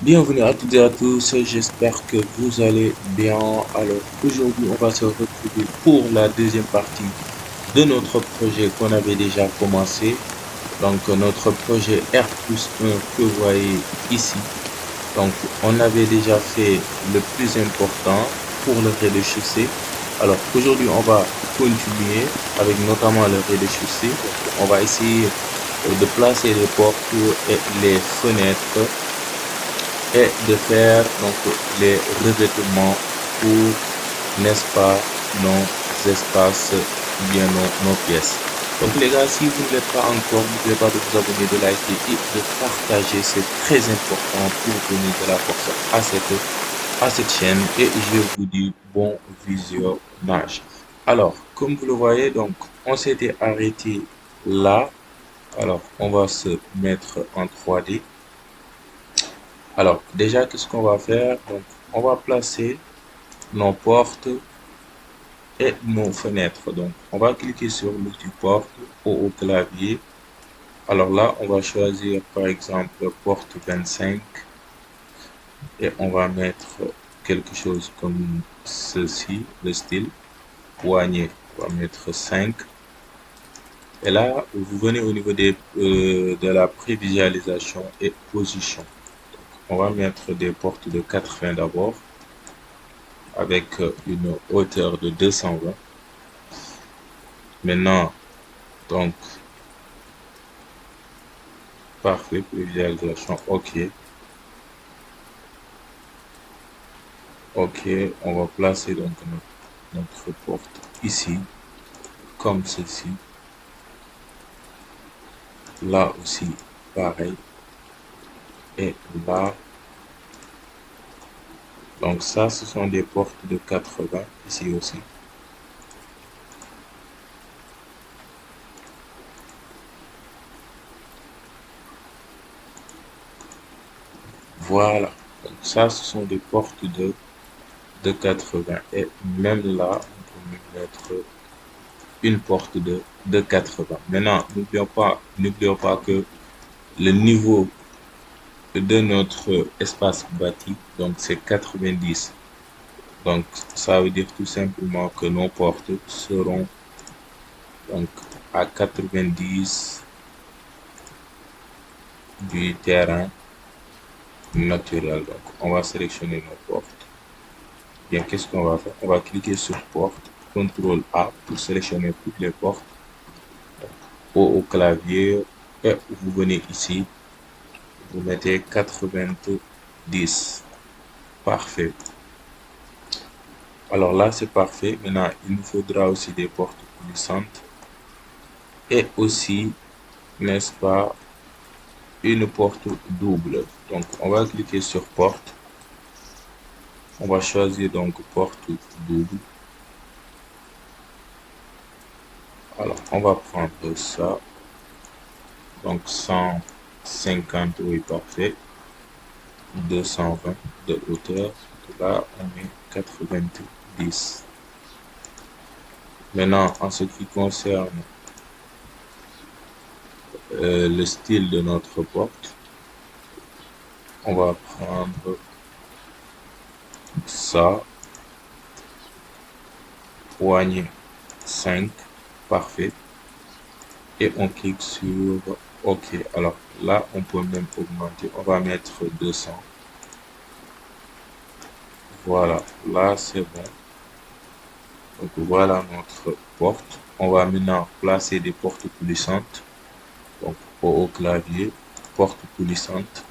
Bienvenue à toutes et à tous, j'espère que vous allez bien. Alors aujourd'hui, on va se retrouver pour la deuxième partie de notre projet qu'on avait déjà commencé. Donc notre projet R plus 1 que vous voyez ici. Donc on avait déjà fait le plus important pour le rez-de-chaussée. Alors aujourd'hui, on va continuer avec notamment le rez-de-chaussée. Donc on va essayer de placer les portes et les fenêtres et de faire donc les revêtements pour, n'est-ce pas, nos espaces, ou bien nos pièces. Donc les gars, si vous ne l'êtes pas encore, n'oubliez pas de vous abonner, de liker et de partager. C'est très important pour donner de la force à cette chaîne. Et je vous dis bon visionnage. Alors, comme vous le voyez, donc on s'était arrêté là. Alors, on va se mettre en 3D. Alors, déjà, qu'est-ce qu'on va faire? Donc, on va placer nos portes et nos fenêtres. Donc, on va cliquer sur l'outil porte au clavier. Alors là, on va choisir par exemple porte 25 et on va mettre quelque chose comme ceci, le style. Poignée, on va mettre 5. Et là, vous venez au niveau de la prévisualisation et position. On va mettre des portes de 80 d'abord, avec une hauteur de 220. Maintenant, donc, parfait, visualisation, OK. OK, on va placer donc notre porte ici, comme ceci. Là aussi, pareil. Et là, donc ça, ce sont des portes de 80, ici aussi. Voilà. Donc ça, ce sont des portes de 80. Et même là, on peut même mettre une porte de 80. Maintenant, n'oublions pas que le niveau de notre espace bâti, donc c'est 90. Donc, ça veut dire tout simplement que nos portes seront donc à 90 du terrain naturel. Donc, on va sélectionner nos portes. Bien, qu'est-ce qu'on va faire? On va cliquer sur porte, CTRL A pour sélectionner toutes les portes au clavier et vous venez ici, vous mettez 90. Parfait. Alors là, c'est parfait. Maintenant, il nous faudra aussi des portes coulissantes et aussi, n'est-ce pas, une porte double. Donc, on va cliquer sur porte. On va choisir donc porte double. Alors, on va prendre ça. Donc, 150, oui, parfait. 220 de hauteur. Là, on met 90. Maintenant, en ce qui concerne le style de notre porte, on va prendre ça, poignée 5, parfait, et on clique sur OK. Alors là, on peut même augmenter, on va mettre 200. Voilà, là c'est bon. Donc voilà notre porte. On va maintenant placer des portes coulissantes. Donc au clavier, porte coulissante.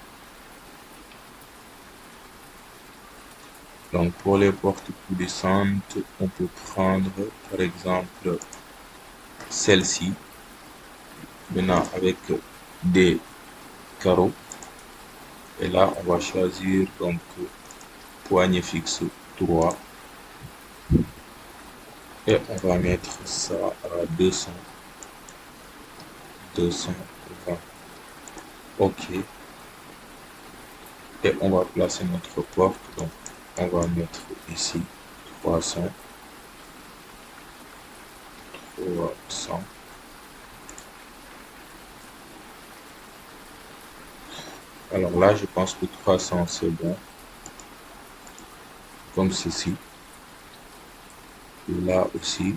Donc pour les portes coulissantes, on peut prendre par exemple celle-ci. Maintenant avec des carreaux. Et là, on va choisir donc poignée fixe 3. Et on va mettre ça à 220. OK. Et on va placer notre porte. Donc, on va mettre ici 300. 300. Alors là, je pense que 300 c'est bon, comme ceci. Là aussi,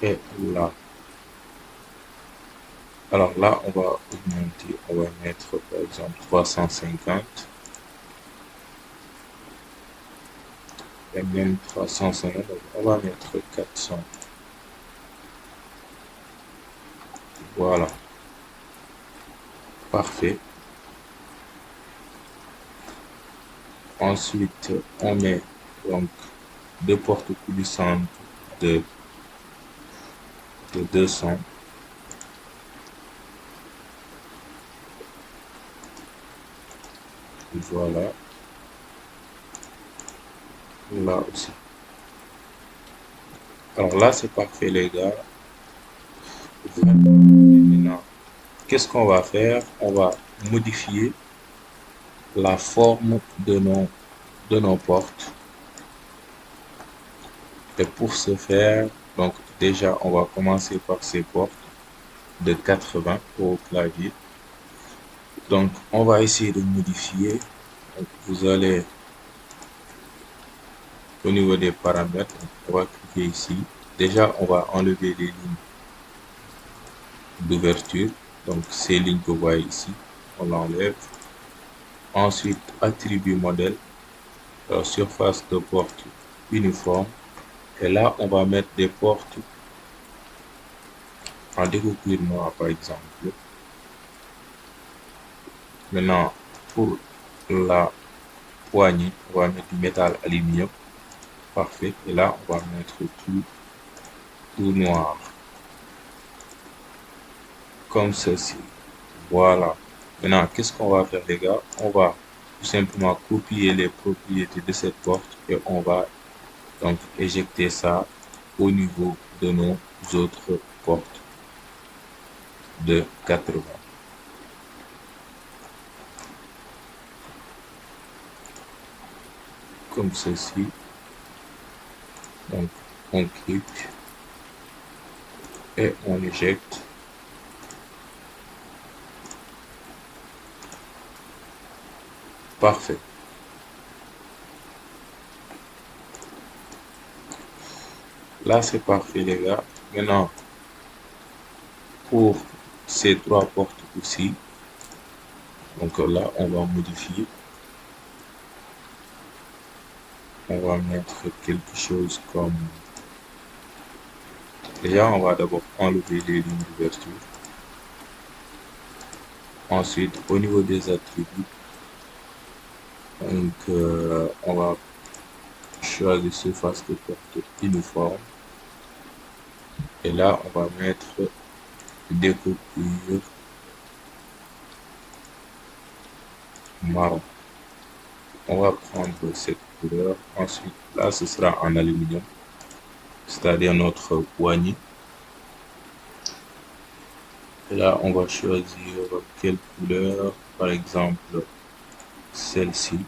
et là. Alors là, on va augmenter, on va mettre par exemple 350 et même 350, on va mettre 400. Voilà, parfait. Ensuite, on met donc deux portes coulissantes de, de 200. Voilà, là aussi. Alors là, c'est parfait, les gars. Maintenant, qu'est-ce qu'on va faire? On va modifier la forme de nos portes. Et pour ce faire, donc déjà, on va commencer par ces portes de 80 au clavier. Donc, on va essayer de modifier. Donc, vous allez au niveau des paramètres, on va cliquer ici. Déjà, on va enlever les lignes d'ouverture. Donc, ces lignes que vous voyez ici, on l'enlève. Ensuite, attribut modèle, surface de porte uniforme. Et là, on va mettre des portes en découpure noire, par exemple. Maintenant, pour la poignée, on va mettre du métal aluminium. Parfait. Et là, on va mettre tout noir. Comme ceci. Voilà. Maintenant, qu'est-ce qu'on va faire, les gars? On va tout simplement copier les propriétés de cette porte et on va donc éjecter ça au niveau de nos autres portes de 80. Comme ceci. Donc, on clique et on éjecte. Parfait. Là, c'est parfait, les gars. Maintenant, pour ces trois portes aussi, donc là, on va modifier. On va mettre quelque chose comme... Déjà, on va d'abord enlever les lignes d'ouverture. Ensuite, au niveau des attributs, donc, on va choisir surface de porte uniforme. Et là, on va mettre découpure marron. On va prendre cette couleur. Ensuite, là, ce sera en aluminium, c'est-à-dire notre poignée. Et là, on va choisir quelle couleur, par exemple, celle-ci,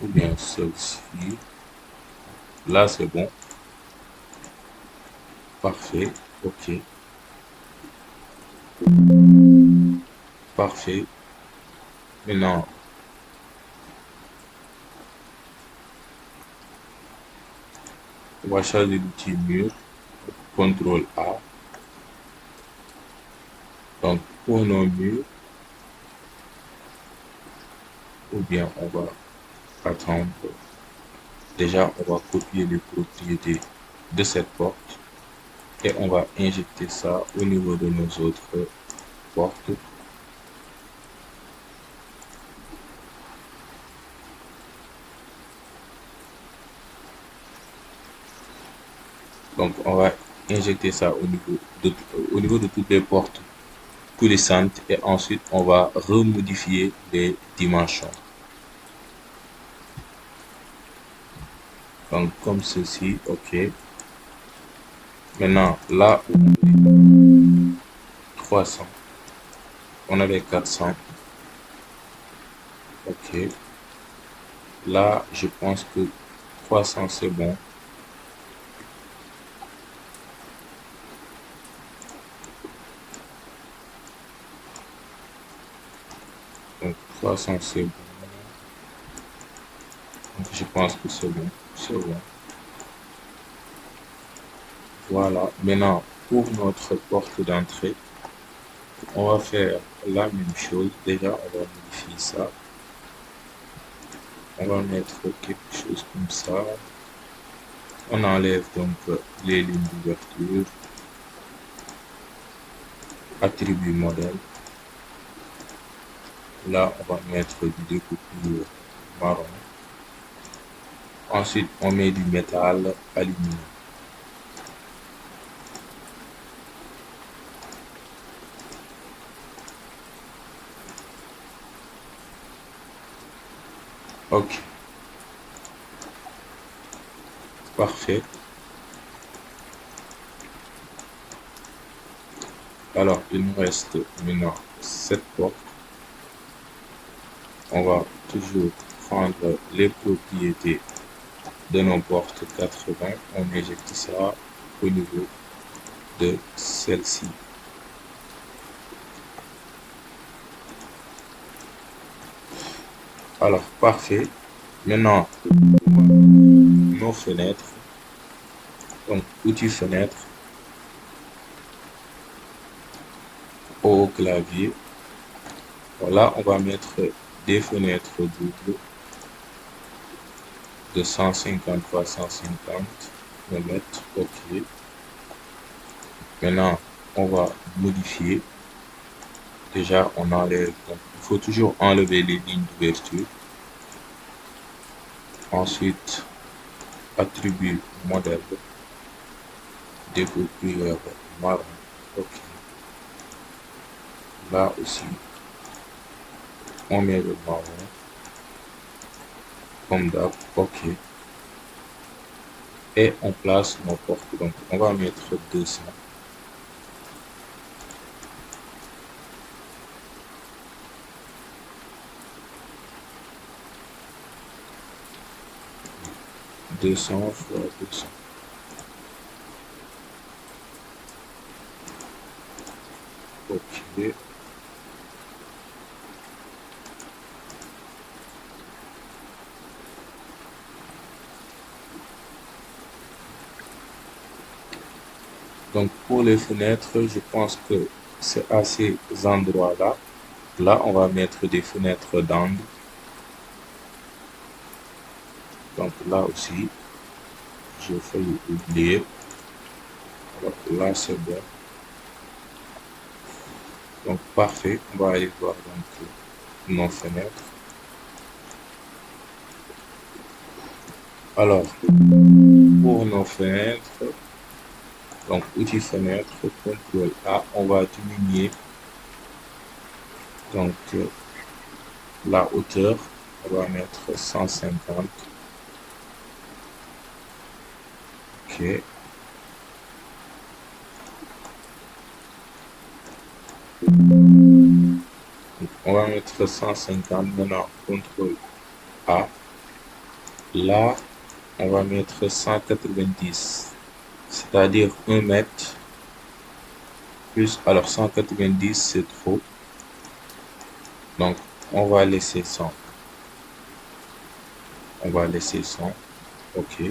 ou bien celle-ci. Là, c'est bon. Parfait. OK. Parfait. Maintenant, on va choisir l'outil mur. CTRL A. Donc, pour nos murs, ou bien on va attendre. Déjà, on va copier les propriétés de cette porte et on va injecter ça au niveau de nos autres portes. Donc, on va injecter ça au niveau de toutes les portes coulissantes et ensuite on va remodifier les dimensions. Donc, comme ceci, OK. Maintenant, là, on avait 300, on avait 400. OK. Là, je pense que 300 c'est bon. Donc 300 c'est bon. Donc je pense que c'est bon. C'est bon. Voilà. Maintenant, pour notre porte d'entrée, on va faire la même chose. Déjà, on va modifier ça. On va mettre quelque chose comme ça. On enlève donc les lignes d'ouverture. Attribut modèle. Là, on va mettre du découpure marron. Ensuite, on met du métal aluminium. Ok, parfait. Alors, il nous reste maintenant cette porte. On va toujours prendre les propriétés de nos portes 80. On éjecte ça au niveau de celle-ci. Alors, parfait. Maintenant, nos fenêtres. Donc, outil fenêtre au clavier. Voilà, on va mettre des fenêtres doubles de 150 x 150 mm. OK. Maintenant, on va modifier. Déjà, on enlève. Donc, il faut toujours enlever les lignes d'ouverture. Ensuite, attribut modèle, découpure marron. OK. Là aussi, on met le marron. Comme d'hab. OK. Et on place nos portes. Donc, on va mettre 200. Deux cents fois 200. OK. Donc, pour les fenêtres, je pense que c'est à ces endroits-là. Là, on va mettre des fenêtres d'angle. Donc, là aussi, j'ai failli oublier. Alors, là, c'est bon. Donc, parfait. On va aller voir donc nos fenêtres. Alors, pour nos fenêtres, donc outil fenêtre, CTRL A, on va diminuer donc la hauteur. On va mettre 150. OK. On va mettre 150. Maintenant, CTRL A. Là, on va mettre 190. C'est-à-dire 1 mètre plus. Alors, 190, c'est trop. Donc, on va laisser 100. On va laisser 100. OK.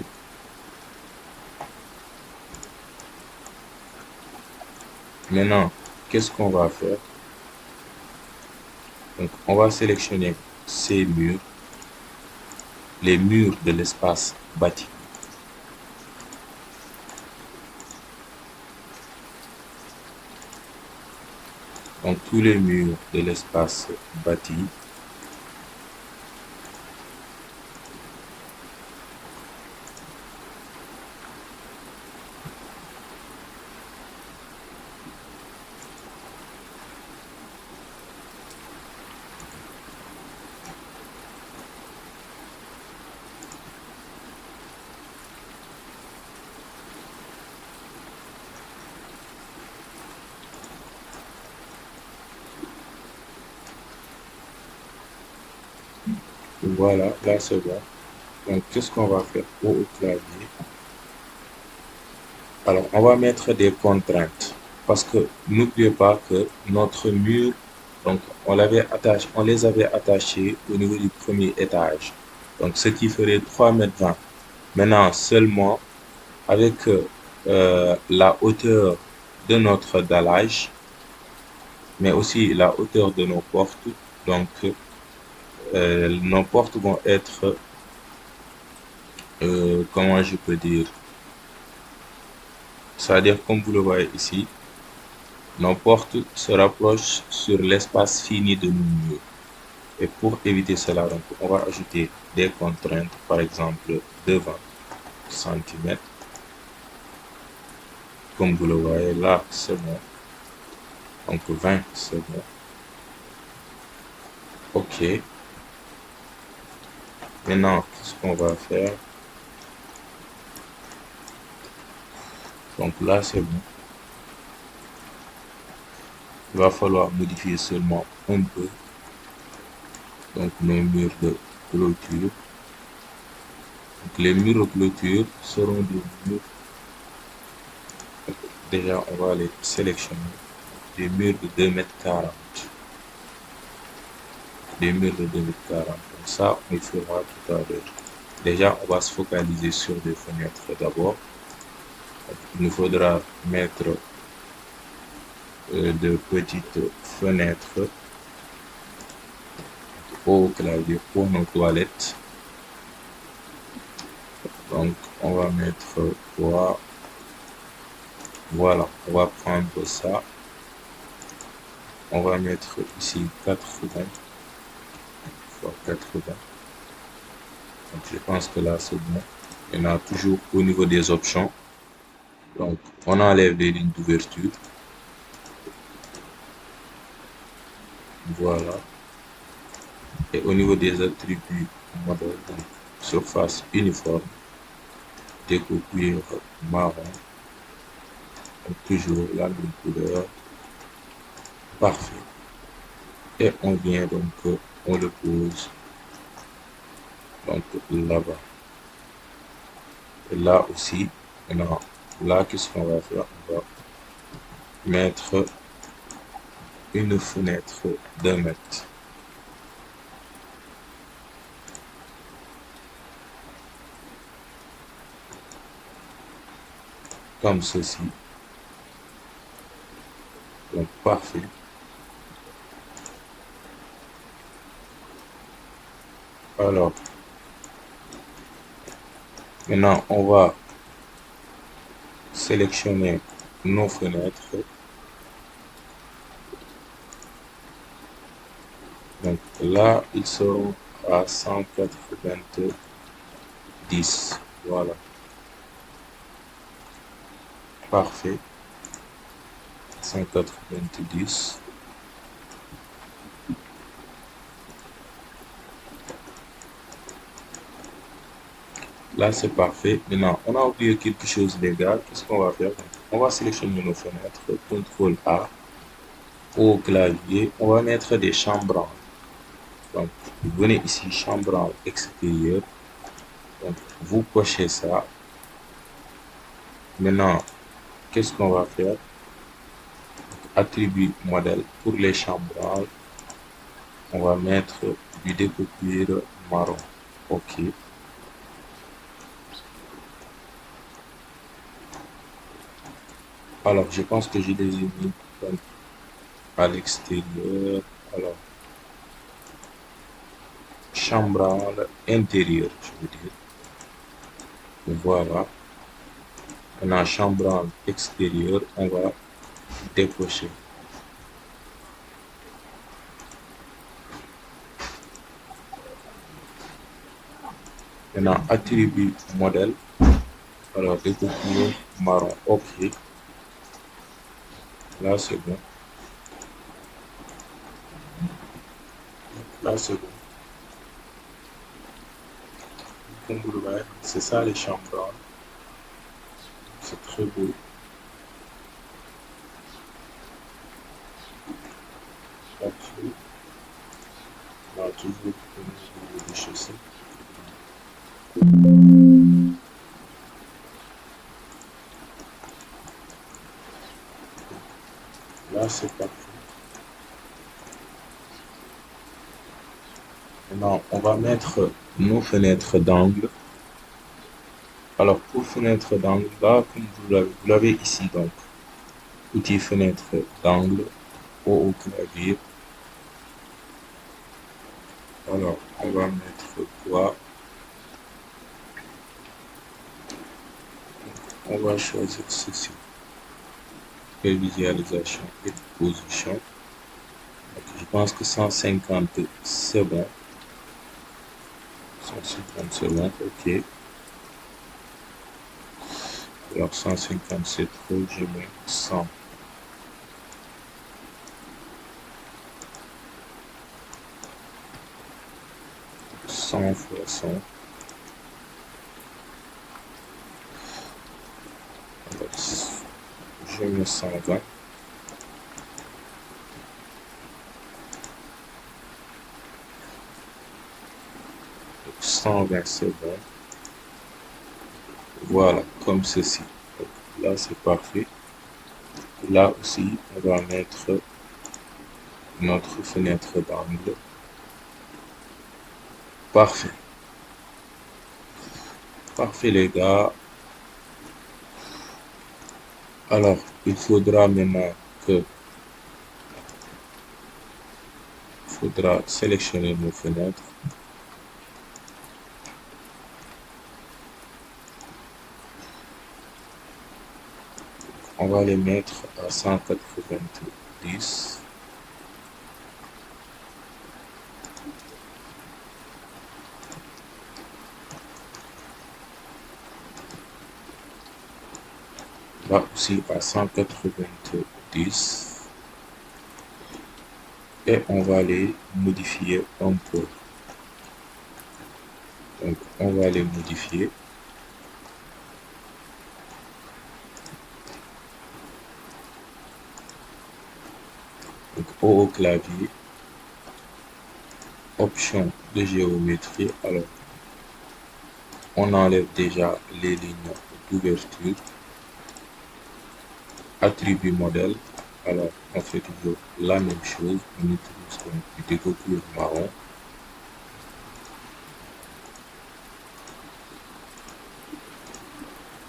Maintenant, qu'est-ce qu'on va faire? Donc, on va sélectionner ces murs, les murs de l'espace bâti. Donc, tous les murs de l'espace bâti. Voilà, là c'est bon. Donc, qu'est-ce qu'on va faire au clavier? Alors, on va mettre des contraintes. Parce que n'oubliez pas que notre mur Donc, on les avait attachés au niveau du premier étage. Donc, ce qui ferait 3,20 m. Maintenant, seulement avec la hauteur de notre dallage, mais aussi la hauteur de nos portes. Donc, nos portes vont être, comment je peux dire, c'est-à-dire comme vous le voyez ici, nos portes se rapprochent sur l'espace fini de nos murs. Et pour éviter cela, donc, on va ajouter des contraintes, par exemple de 20 cm. Comme vous le voyez là, c'est bon. Donc 20, c'est bon. OK. Maintenant, ce qu'on va faire, donc là, c'est bon. Il va falloir modifier seulement un peu. Donc nos murs de clôture. Donc, les murs de clôture seront des murs. Déjà, on va les sélectionner. Des murs de 2,40 m. Des murs de 2,40 m. Comme ça, on le fera tout à l'heure. Déjà, on va se focaliser sur des fenêtres d'abord. Il nous faudra mettre de petites fenêtres au clavier pour nos toilettes. Donc, on va mettre 3. Voilà, on va prendre ça. On va mettre ici 80 fois 80. Donc, je pense que là, c'est bon. Il y en a toujours au niveau des options. Donc, on enlève les lignes d'ouverture. Voilà. Et au niveau des attributs modèle, donc, surface uniforme, découpure marron, donc toujours la même couleur. Parfait. Et on vient donc, on le pose donc là-bas. Et là aussi, maintenant, là, qu'est-ce qu'on va faire? On va mettre une fenêtre d'1 m. Comme ceci. Donc, parfait. Alors, maintenant, on va sélectionner nos fenêtres. Donc là, ils seront à 190. Voilà. Parfait. 190. Là, c'est parfait. Maintenant, on a oublié quelque chose, les gars. Qu'est-ce qu'on va faire? On va sélectionner nos fenêtres. CTRL A. Au clavier, on va mettre des chambranles. Donc, vous venez ici, chambranle extérieure. Donc, vous cochez ça. Maintenant, qu'est-ce qu'on va faire? Attribut modèle pour les chambranles. On va mettre du découpure marron. OK. Alors, je pense que je les ai mis donc, à l'extérieur. Alors, chambranle intérieure, je veux dire. Voilà. Maintenant, chambranle extérieure, on va décocher. Maintenant, attribut modèle. Alors, découpure marron. OK. Là, c'est bon. Là, c'est bon. Comme vous le voyez, c'est ça les chambranles. C'est très beau. Après, on a toujours au niveau des chaussées. Là, c'est parfait. Maintenant, on va mettre nos fenêtres d'angle. Alors, pour fenêtre d'angle, là, comme vous l'avez ici, donc, outil fenêtre d'angle au clavier. Alors, on va mettre quoi? On va choisir ceci. Prévisualisation et position. Donc, je pense que 150, c'est bon. 150, c'est bon, ok. Alors, 150, c'est trop, je mets 100. 100 fois 100. Alors, je mets 120. 120, c'est bon. Voilà, comme ceci. Donc, là, c'est parfait. Là aussi, on va mettre notre fenêtre d'angle. Parfait. Parfait, les gars. Alors, il faudra maintenant que faudra sélectionner nos fenêtres. On va les mettre à 190. Là aussi à 190. Et on va les modifier un peu. Donc, on va les modifier. Donc, au clavier, option de géométrie. Alors, on enlève déjà les lignes d'ouverture. Attribut modèle. Alors, on fait toujours la même chose. On utilise donc du découpure marron.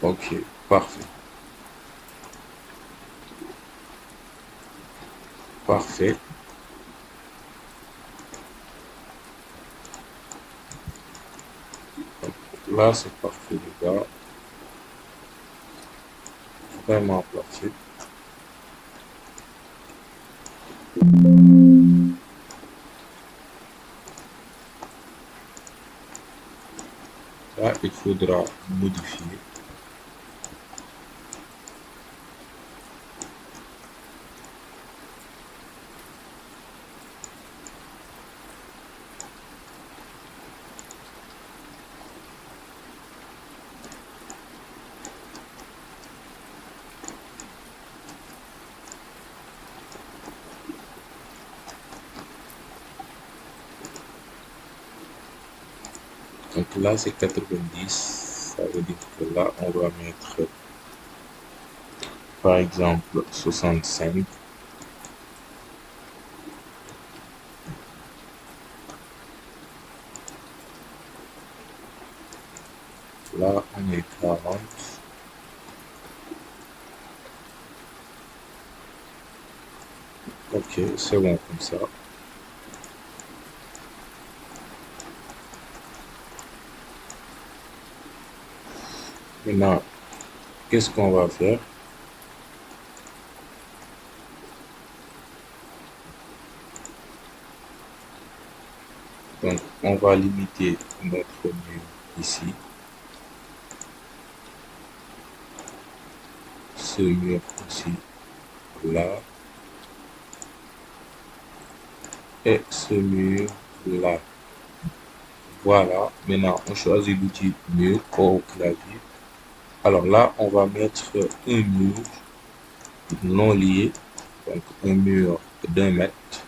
Ok, parfait. Parfait. Donc, là, c'est parfait, les gars. Vraiment parfait. Là, il faudra modifier. Donc là, c'est 90. Ça veut dire que là, on va mettre, par exemple, 65. Là, on est 40. Ok, c'est bon comme ça. Maintenant, qu'est-ce qu'on va faire? Donc, on va limiter notre mur ici. Ce mur aussi, là. Et ce mur là. Voilà. Maintenant, on choisit l'outil mur au clavier. Alors là, on va mettre un mur non lié. Donc, un mur d'1 mètre.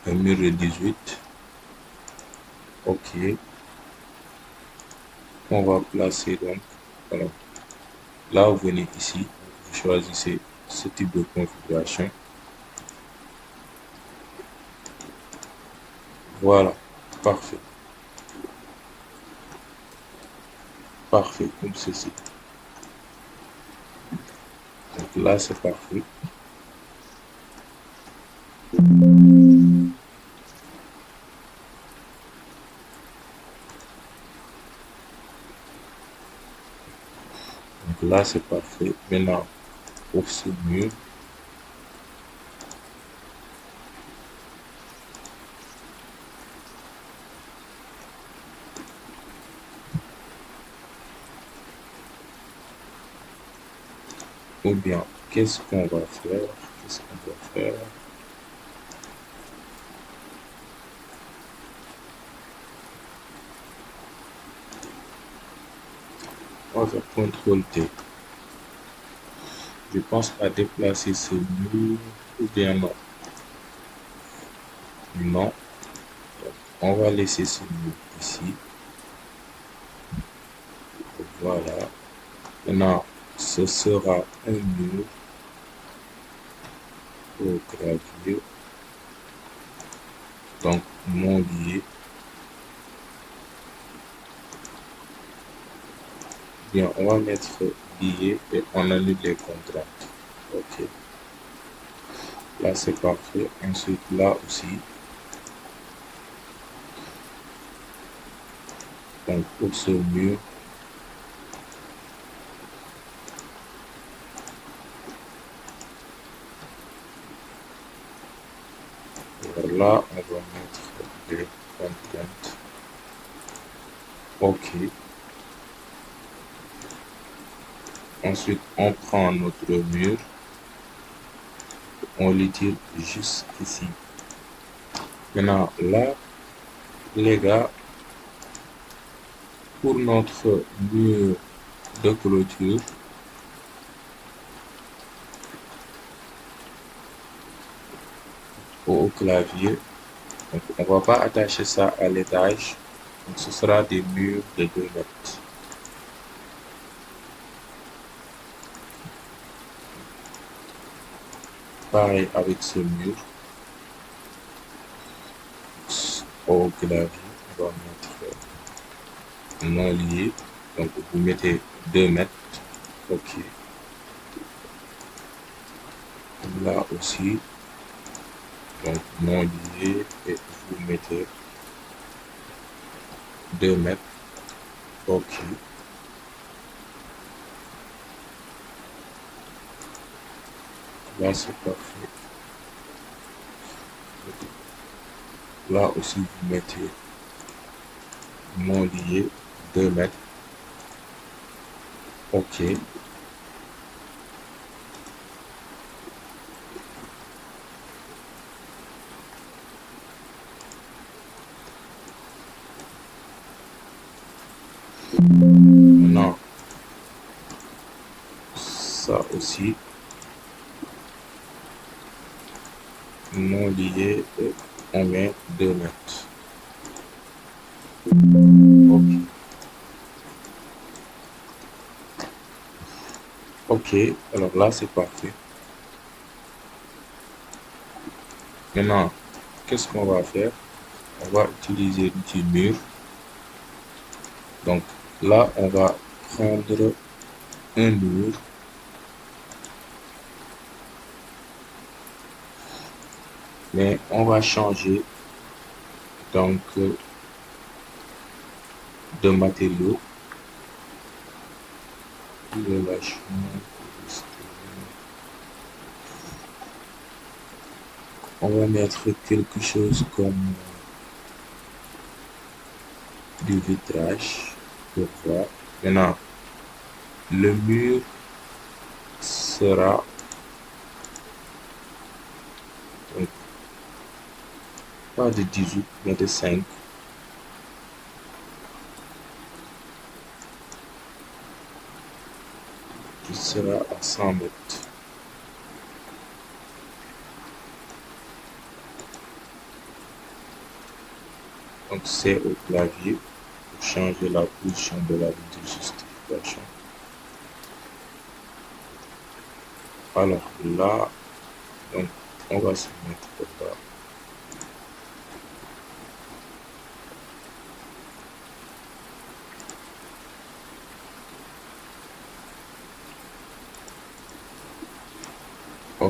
Un mur de 18. OK. On va placer donc. Alors, là, vous venez ici. Vous choisissez ce type de configuration. Voilà. Parfait. Parfait, comme ceci. Donc là, c'est parfait. Donc là, c'est parfait. Maintenant, pour ce mur, ou bien, qu'est-ce qu'on va faire? Qu'est-ce qu'on va faire? On va faire CTRL T. Je pense à déplacer ce mur, ou bien non. Non. Donc, on va laisser ce mur ici. Voilà. Maintenant, ce sera un mur au clavier. Donc, non lié. Bien, on va mettre lié et on annule les contraintes. Ok. Là, c'est parfait. Ensuite, là aussi. Donc, pour ce mur, là, on va mettre des contraintes. Ok. Ensuite, on prend notre mur. On l'étire jusqu'ici. Maintenant, là, les gars, pour notre mur de clôture, au clavier, donc on va pas attacher ça à l'étage. Donc, ce sera des murs de 2 mètres. Pareil avec ce mur. Au clavier, on va mettre non lié. Donc, vous mettez 2 mètres. OK. Là aussi, donc non lié et vous mettez 2 mètres. OK. Là, c'est parfait. Là aussi, vous mettez non lié 2 mètres. OK. Maintenant, ça aussi, non lié et on met 2 mètres. OK. OK. Alors là, c'est parfait. Maintenant, qu'est-ce qu'on va faire? On va utiliser l'outil mur. Donc là, on va prendre un mur. Mais on va changer donc de matériau. On va mettre quelque chose comme du vitrage pour voir. Maintenant, le mur sera donc, pas de 18 mais de 5. Qui sera à 100 mètres. Donc c'est au clavier pour changer la position de la ligne de justification. Alors là, donc on va se mettre là.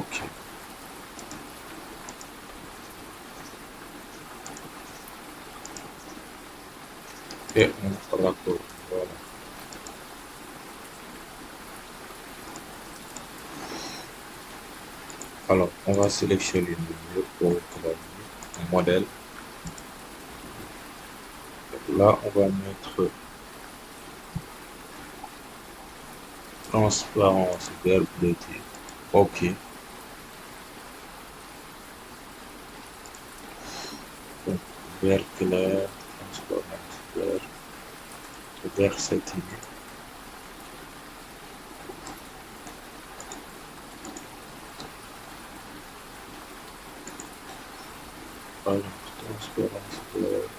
Ok. Et on raccorde. Voilà. Alors, on va sélectionner le mur pour le clavier, modèle. Là, on va mettre transparence vert bleuté. OK. Donc, vert clair, transparence vert, vert satiné. Alors, transparence vert.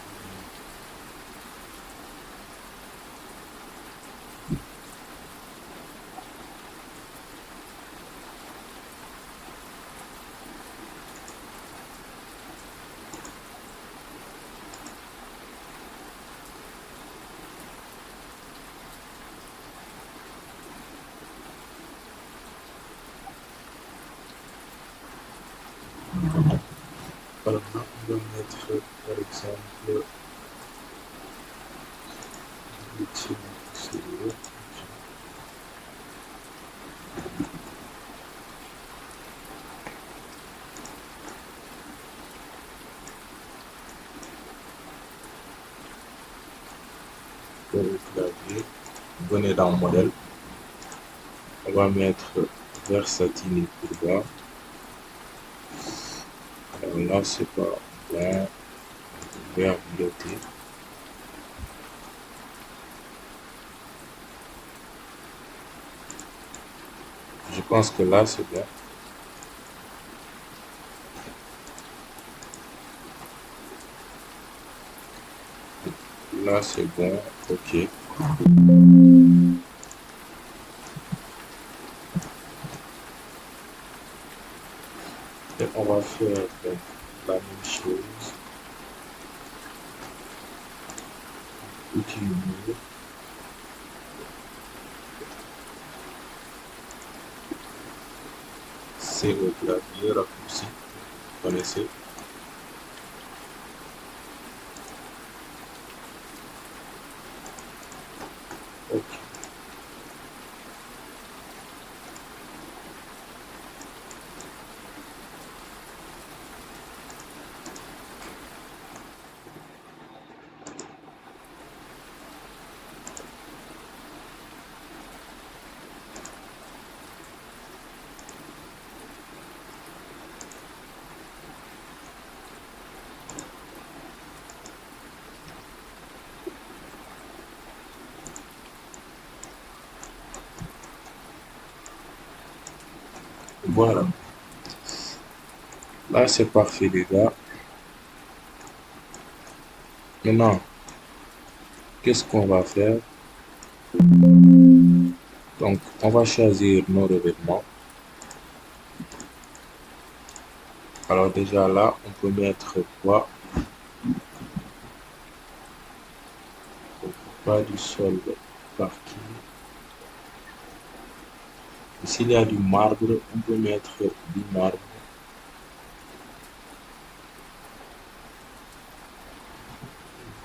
Alors là, on va mettre, par exemple, le clavier. Venez dans modèle. On va mettre vert satiné pour bas. Alors là, c'est pas blanc, vert bleuté. Je pense que là, c'est bon. Là, c'est bon. OK. Et on va faire donc, la même chose. Outil mur. C'est le clavier raccourci. Vous connaissez? OK. Voilà. Là, c'est parfait, les gars. Maintenant, qu'est-ce qu'on va faire? Donc, on va choisir nos revêtements. Alors déjà là, on peut mettre quoi? Pas du sol parquet. S'il y a du marbre, on peut mettre du marbre.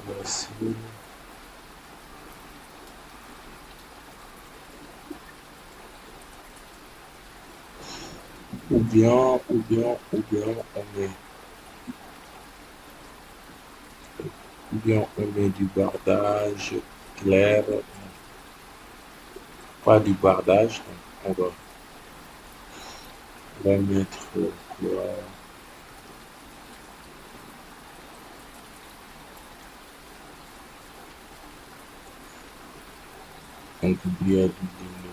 Voici. Ou bien on met du bardage clair, pas du bardage, donc on va mettre quoi? Donc il y a du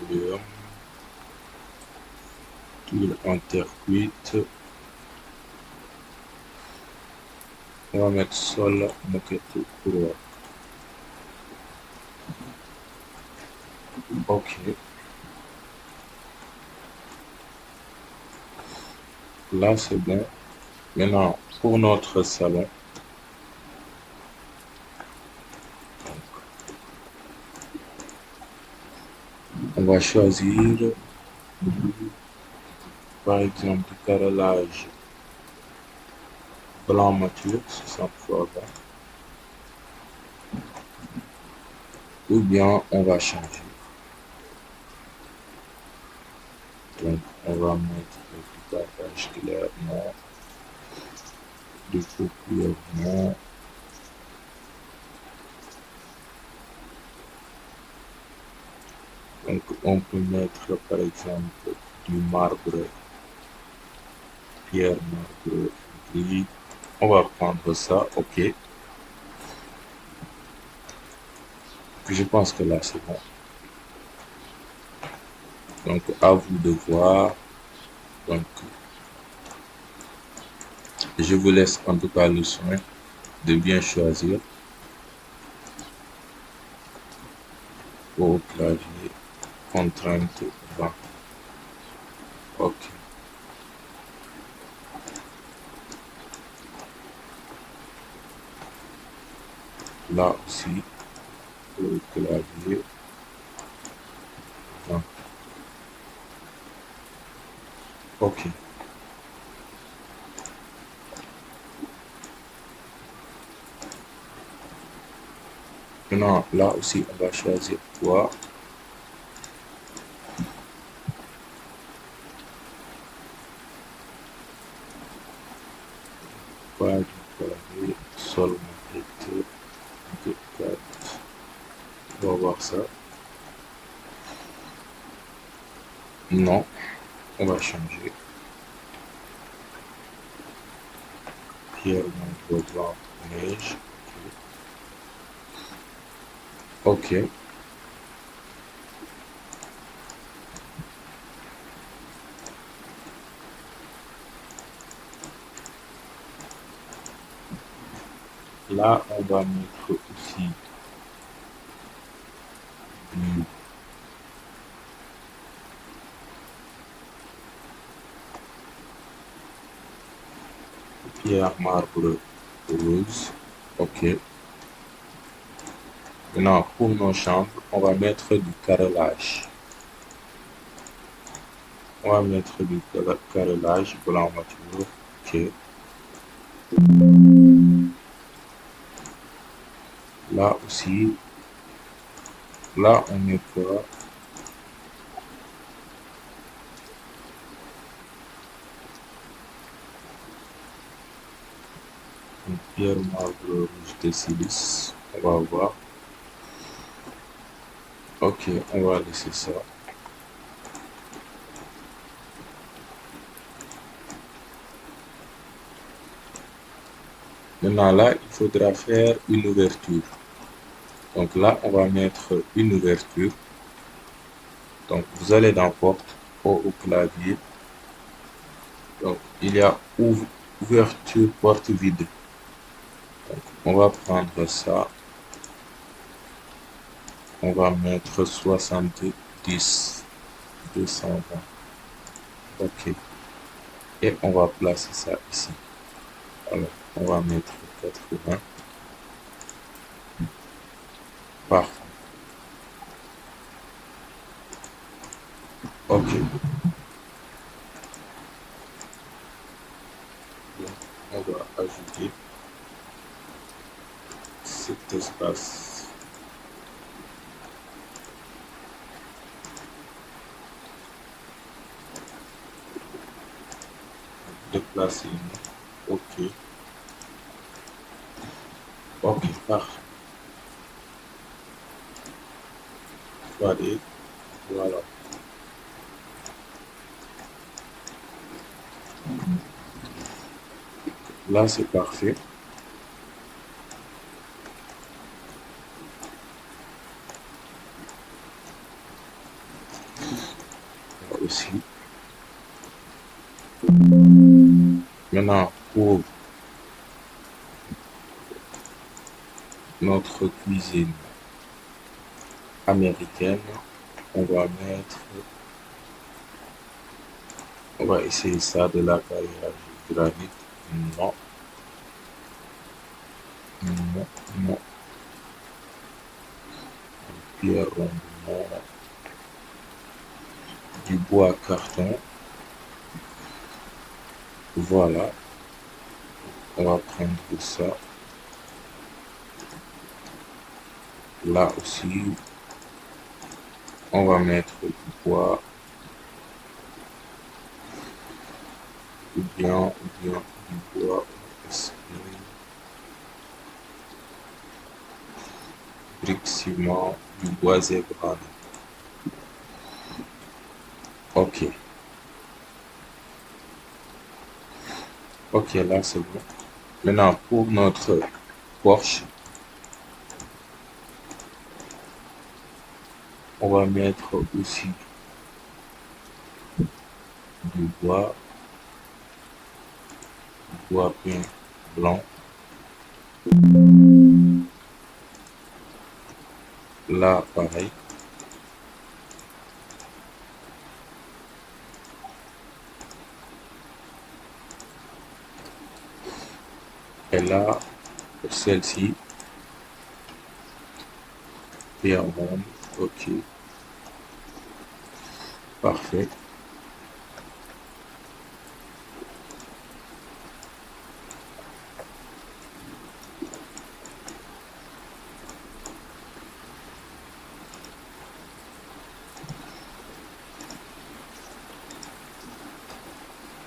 linoléum, tuile en terre cuite, on va mettre sol moquette courroie. Ok, là c'est bon. Maintenant pour notre salon, on va choisir par exemple, du carrelage blanc mature, 60 fois 20. Ou bien on va changer. Donc, on va mettre du carrelage clair, non, du couleur, non. Donc, on peut mettre par exemple du marbre, pierre marbre gris. On va prendre ça, ok. Puis je pense que là c'est bon. Donc, à vous de voir. Donc, je vous laisse en tout cas le soin de bien choisir au clavier contrainte 20. Ok. Là aussi, au clavier 20. Ok. Maintenant, là aussi, on va choisir quoi. Pas du clavier, seulement 2, 4. On va voir ça. Non, on va changer. Pierre, manteau, blanc, neige. Ok. Là, on va mettre aussi du pierre, marbre, rose. Ok. Maintenant, pour nos chambres, on va mettre du carrelage. On va mettre du carrelage blanc mature. Ok. Là aussi, là, on met quoi? Une pierre marbre rouge de silice. On va voir. Ok, on va laisser ça. Maintenant, là, il faudra faire une ouverture. Donc là, on va mettre une ouverture. Donc, vous allez dans porte au clavier. Donc, il y a ouverture porte vide. Donc, on va prendre ça. On va mettre 70, 220. Ok. Et on va placer ça ici. Alors, on va mettre 80. Parfait. Ok. Donc, on va ajouter cet espace. Déplacer. Ok. Ok, parfait. 3D. Voilà. Là, c'est parfait. Là aussi. Maintenant, pour notre cuisine américaine, on va mettre, on va essayer ça de la carrière granite. Non, non, non. Pierre ronde, non. Du bois carton. Voilà, on va prendre ça. Là aussi, on va mettre du bois, ou bien du bois, briques ciment, du bois zébrane. Ok, ok, là c'est bon. Maintenant, pour notre porche, on va mettre aussi du bois peint blanc. Là, pareil. Et là, pour celle-ci, pierre ronde. Ok, parfait.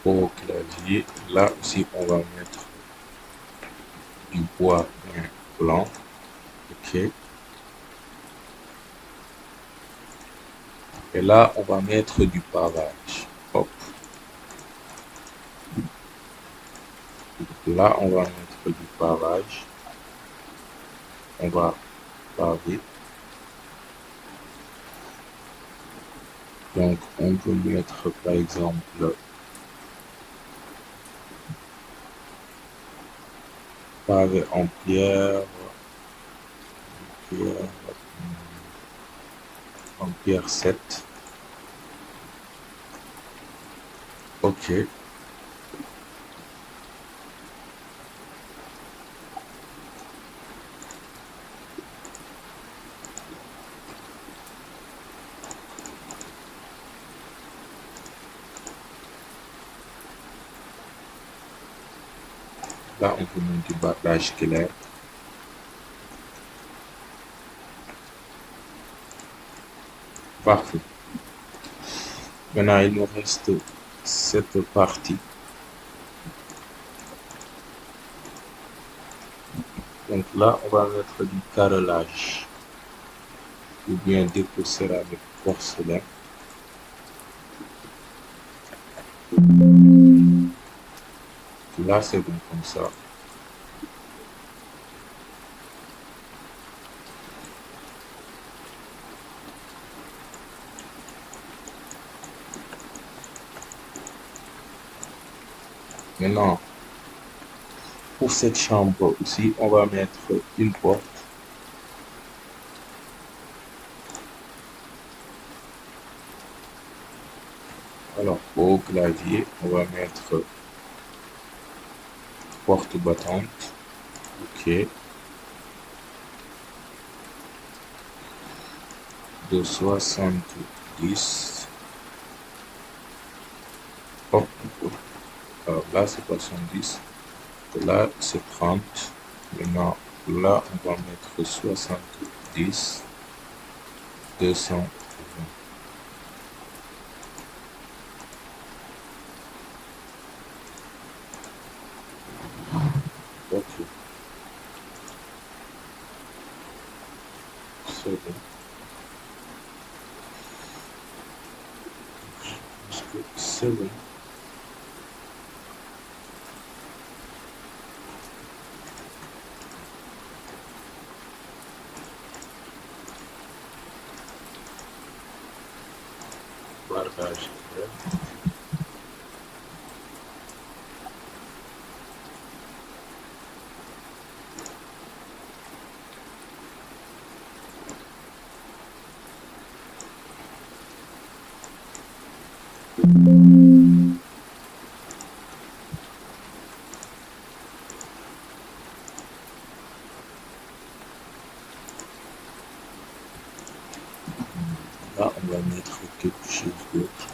Au clavier, là aussi, on va mettre du bois peint blanc. Ok. Et là, on va mettre du pavage. Hop. Là, on va mettre du pavage. On va paver. Donc, on peut mettre, par exemple, pavé en pierre, en pierre 7. Ok. Là, on peut mettre du battage clair. Parfait. Maintenant, il nous reste cette partie. Donc là, on va mettre du carrelage ou bien déco céramique porcelaine. Là, c'est bon comme ça. Maintenant, pour cette chambre aussi, on va mettre une porte. Alors, au clavier, on va mettre porte battante. Ok. De 70. Hop. Alors là, c'est pas 70. Là, c'est 30. Maintenant, là, on va mettre 70. 200. Ok, c'est bon. C'est bon. Partage. Là, on va mettre quelque chose d'autre.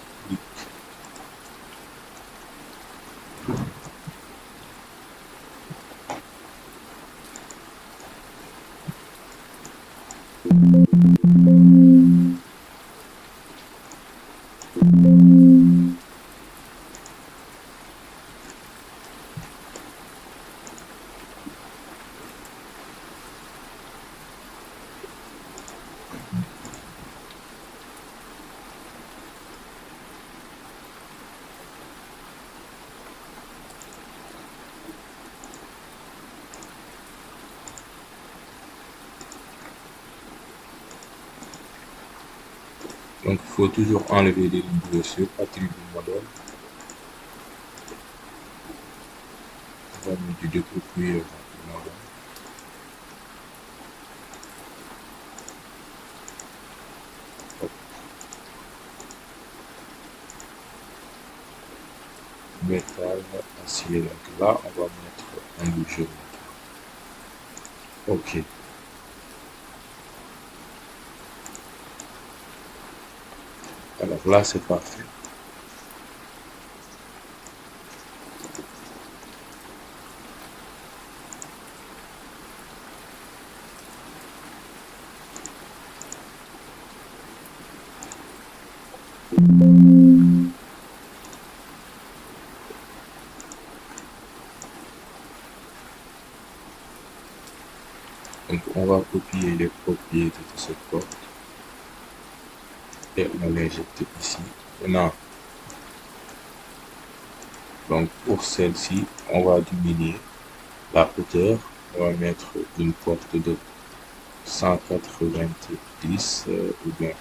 Donc, il faut toujours enlever les lignes de dessus, attribuer modèle. On va mettre du découpé modèle. Hop. Métal, acier. Donc là, on va mettre un bouchon. OK. Alors là, c'est parfait. Donc, on va copier les propriétés de cette porte et on l'injecte ici. Maintenant, donc pour celle-ci, on va diminuer la hauteur. On va mettre une porte de 190 ou bien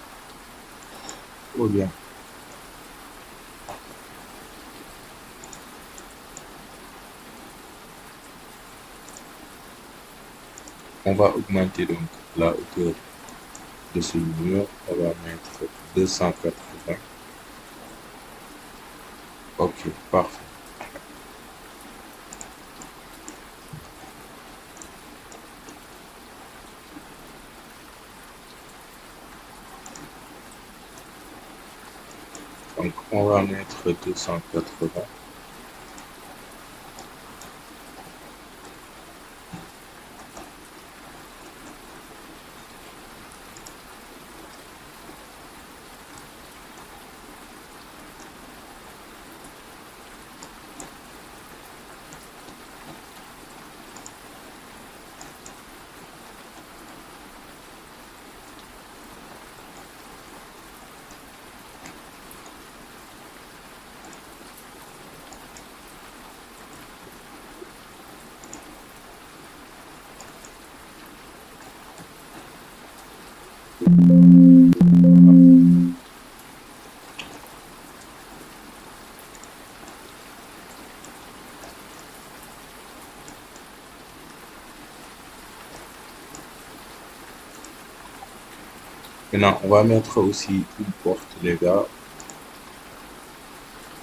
on va augmenter donc la hauteur de ce mur. On va mettre 280. OK, parfait. Donc, on va mettre 280. Maintenant, on va mettre aussi une porte, les gars,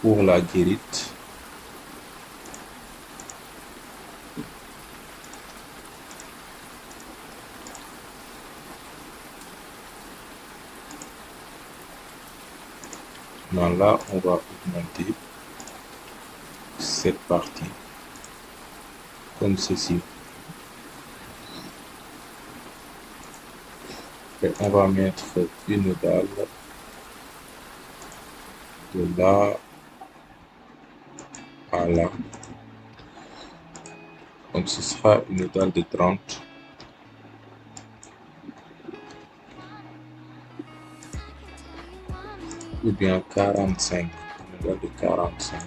pour la guérite. Maintenant, là, on va augmenter cette partie comme ceci. Et on va mettre une dalle de là à là. Donc, ce sera une dalle de 30. Ou bien 45. Une dalle de 45.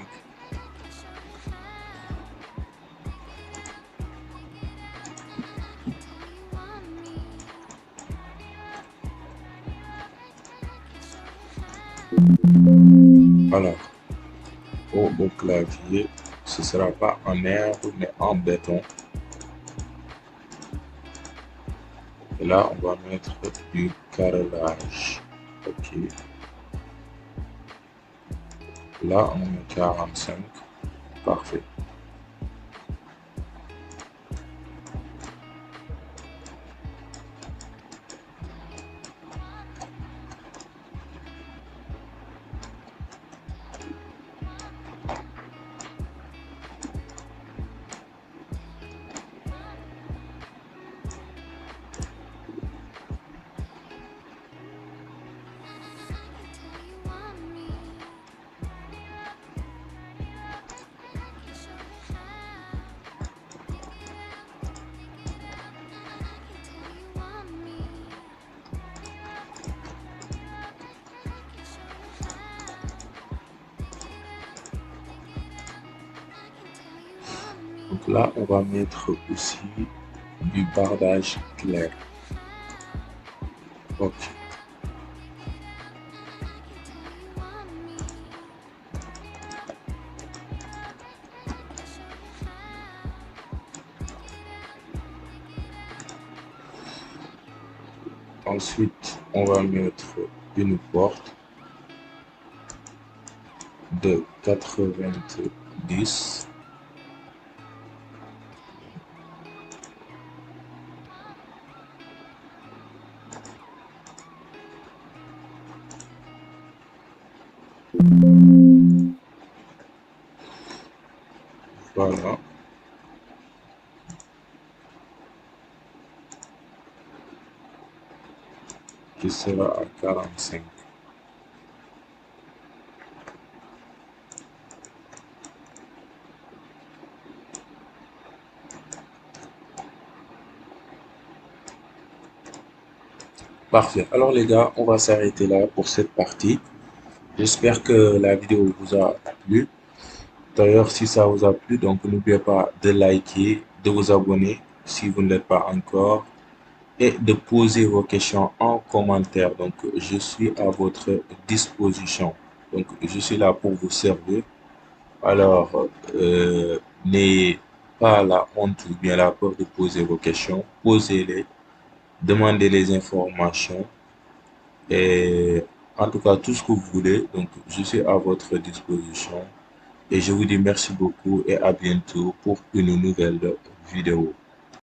Alors, au clavier, ce ne sera pas en herbe, mais en béton. Et là, on va mettre du carrelage. OK. Là, on met 45. Parfait. Donc là, on va mettre aussi du bardage clair. OK. Ensuite, on va mettre une porte de 90. Voilà. Qui sera à 45. Parfait. Alors les gars, on va s'arrêter là pour cette partie. J'espère que la vidéo vous a plu. D'ailleurs, si ça vous a plu, donc n'oubliez pas de liker, de vous abonner si vous ne l'êtes pas encore et de poser vos questions en commentaire. Donc, je suis à votre disposition. Donc, je suis là pour vous servir. Alors, n'ayez pas la honte ou bien la peur de poser vos questions. Posez-les, demandez les informations et en tout cas tout ce que vous voulez. Donc, je suis à votre disposition et je vous dis merci beaucoup et à bientôt pour une nouvelle vidéo.